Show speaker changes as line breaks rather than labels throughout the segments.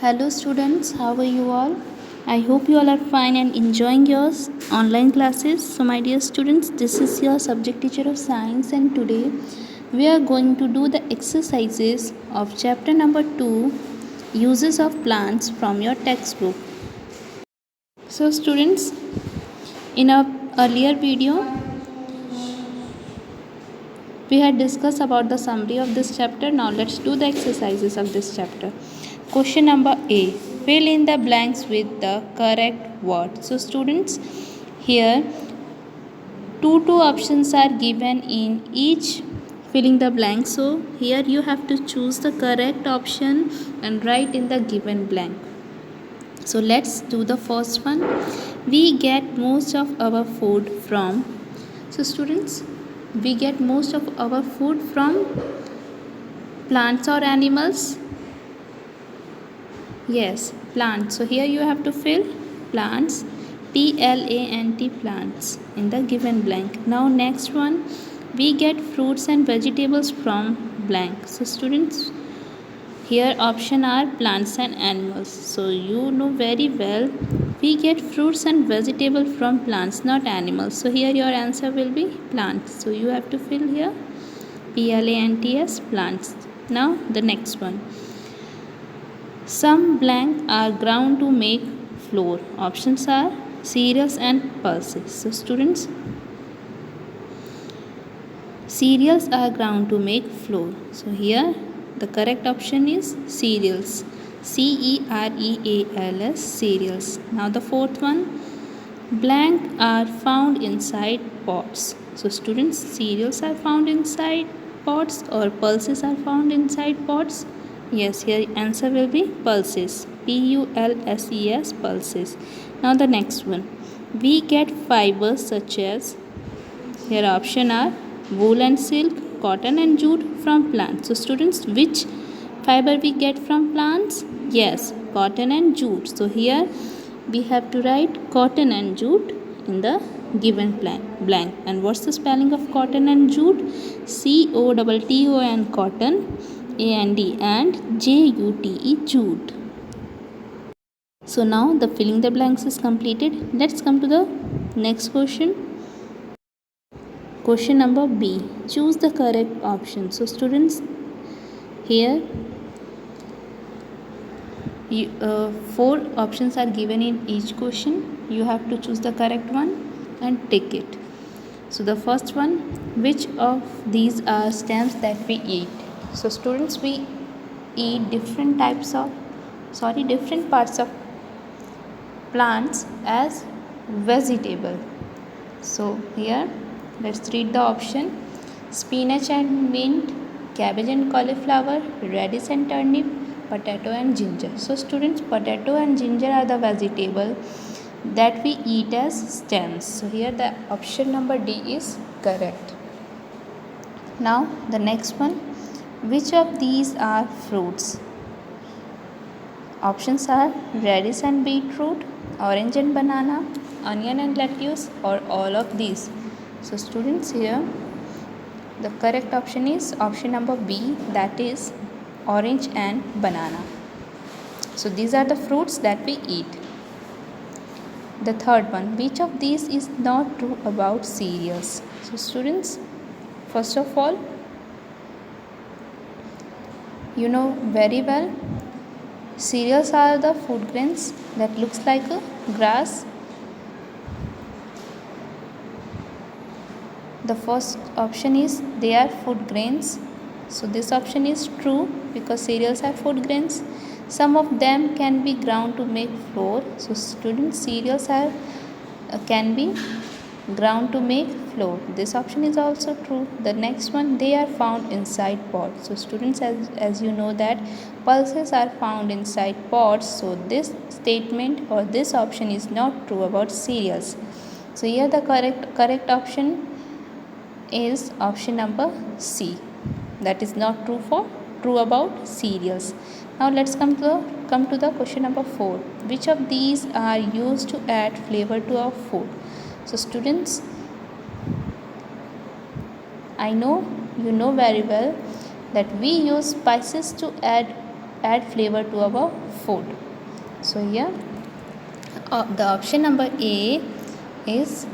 Hello students, how are you all? I hope you all are fine and enjoying your online classes. So my dear students, this is your subject teacher of science and today we are going to do the exercises of chapter number 2, uses of plants from your textbook. So students, in our earlier video we had discussed about the summary of this chapter. Now let's do the exercises of this chapter. Question number A. Fill in the blanks with the correct word. So students, here two options are given in each filling the blank. So here you have to choose the correct option and write in the given blank. So let's do the first one. We get most of our food from. So students, we get most of our food from plants or animals. Yes, plants. So here you have to fill plants, PLANT, plants, in the given blank. Now next one, we get fruits and vegetables from blank. So students, here option are plants and animals. So you know very well, we get fruits and vegetables from plants, not animals. So here your answer will be plants. So you have to fill here PLANTS, plants. Now the next one. Some blank are ground to make flour. Options are cereals and pulses. So students, cereals are ground to make flour. So here the correct option is cereals. CEREALS, cereals. Now the fourth one, blank are found inside pots. So students, cereals are found inside pots or pulses are found inside pots. Yes, here answer will be pulses. PULSES, pulses. Now the next one, we get fibers such as, here option are wool and silk, cotton and jute from plants. So students, which fiber we get from plants? Yes, cotton and jute. So here we have to write cotton and jute in the given blank. And what's the spelling of cotton and jute? COTTON, cotton, and JUTE, jute. So now the filling the blanks is completed. Let's come to the next question. Question number B. Choose the correct option. So students, here four options are given in each question. You have to choose the correct one and tick it. So the first one, which of these are stems that we eat? So students, we eat different parts of plants as vegetable. So here let's read the option. Spinach and mint, cabbage and cauliflower, radish and turnip, potato and ginger. So students, potato and ginger are the vegetable that we eat as stems. So here the option number D is correct. Now the next one, which of these are fruits? Options are radish and beetroot, orange and banana, onion and lettuce, or all of these. So students, here the correct option is option number B, that is orange and banana. So these are the fruits that we eat. The third one, which of these is not true about cereals? So students, first of all, you know very well, cereals are the food grains that looks like a grass. The first option is they are food grains. So this option is true because cereals are food grains. Some of them can be ground to make flour. So students, cereals are can be ground to make flour. This option is also true. The next one, they are found inside pots. So students, as you know that pulses are found inside pots. So this statement or this option is not true about cereals. So here the correct option is option number C, that is not true about cereals. Now let's come to the question number 4. Which of these are used to add flavor to our food? So students, I know you very well that we use spices to add flavor to our food. So here the option number A is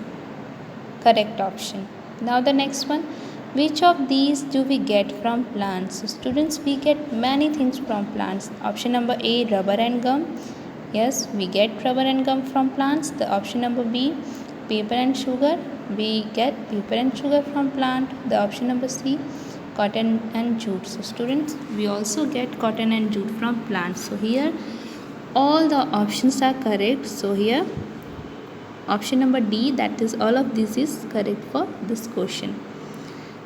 correct option. Now the next one, which of these do we get from plants? So students, we get many things from plants. Option number A, rubber and gum. Yes, we get rubber and gum from plants. The option number B, paper and sugar. We get paper and sugar from plant. The option number C, cotton and jute. So students, we also get cotton and jute from plants. So here all the options are correct. So here option number D, that is all of this is correct for this question.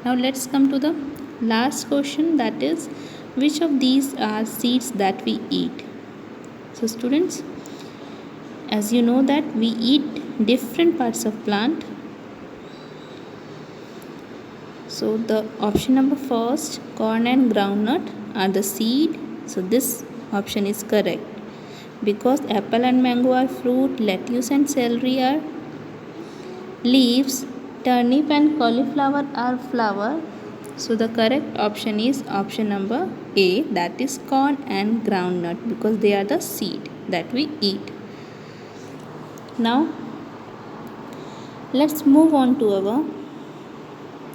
Now let's come to the last question, that is which of these are seeds that we eat? So students, as you know that we eat different parts of plant. So the option number first, corn and groundnut are the seed. So this option is correct because apple and mango are fruit, lettuce and celery are leaves, turnip and cauliflower are flower. So the correct option is option number A, that is corn and groundnut, because they are the seed that we eat. Now let's move on to our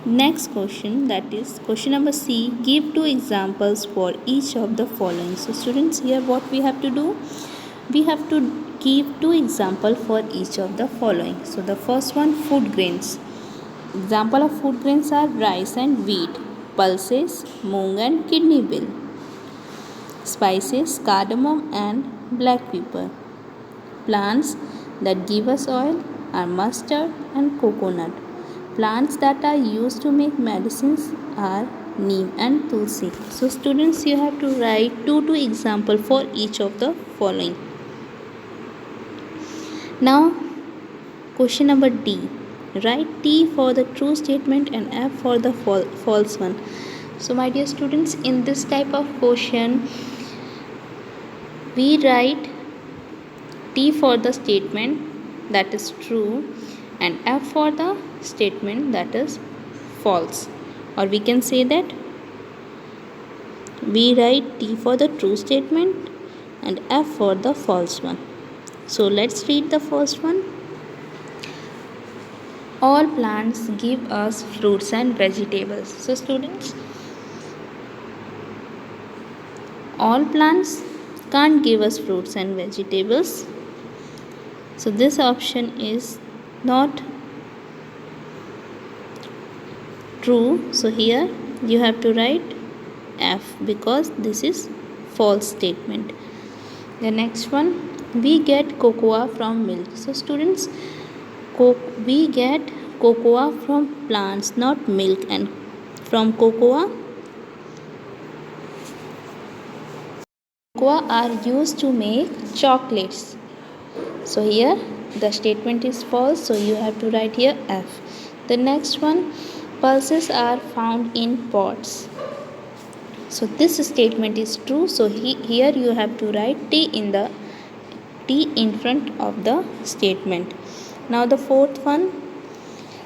next question, that is question number C, give 2 examples for each of the following. So students, here what we have to do, we have to give 2 examples for each of the following. So the first one, food grains. Example of food grains are rice and wheat, pulses, moong and kidney bean, spices, cardamom and black pepper. Plants that give us oil are mustard and coconut. Plants that are used to make medicines are neem and tulsi. So students, you have to write 2 examples for each of the following. Now question number D, write T for the true statement and F for the false one. So my dear students, in this type of question we write T for the statement that is true and F for the statement that is false, or we can say that we write T for the true statement and F for the false one. So let's read the first one. All plants give us fruits and vegetables. So students, all plants can't give us fruits and vegetables. So this option is not true. So here you have to write F because this is false statement. The next one, we get cocoa from milk. So students, we get cocoa from plants, not milk, and from cocoa are used to make chocolates. So here the statement is false, so you have to write here F. The next one, pulses are found in pots. So this statement is true, so here you have to write T in front of the statement. Now the fourth one,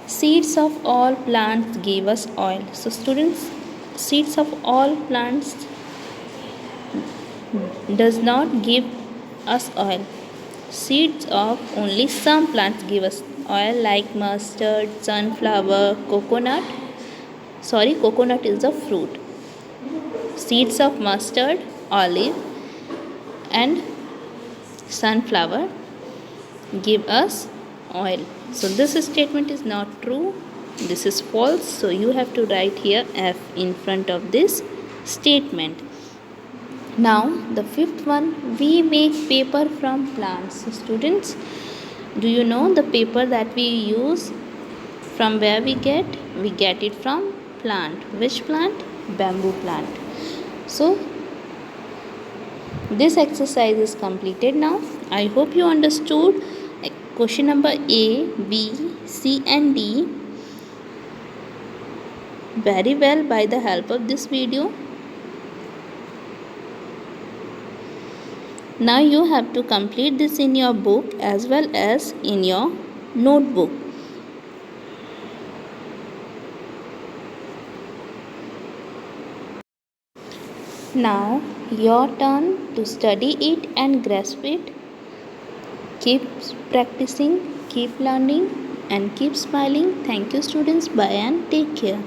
seeds of all plants give us oil. So students, seeds of all plants does not give us oil. Seeds of only some plants give us oil, like mustard, sunflower, coconut. Sorry, coconut is the fruit. Seeds of mustard, olive and sunflower give us oil. So this statement is not true. This is false. So you have to write here F in front of this statement. Now the fifth one, we make paper from plants. So students, do you know the paper that we use, from where we get? We get it from plant. Which plant? Bamboo plant. So this exercise is completed now. I hope you understood question number A, B, C and D very well by the help of this video. Now you have to complete this in your book as well as in your notebook. Now your turn to study it and grasp it. Keep practicing, keep learning, and keep smiling. Thank you, students. Bye and take care.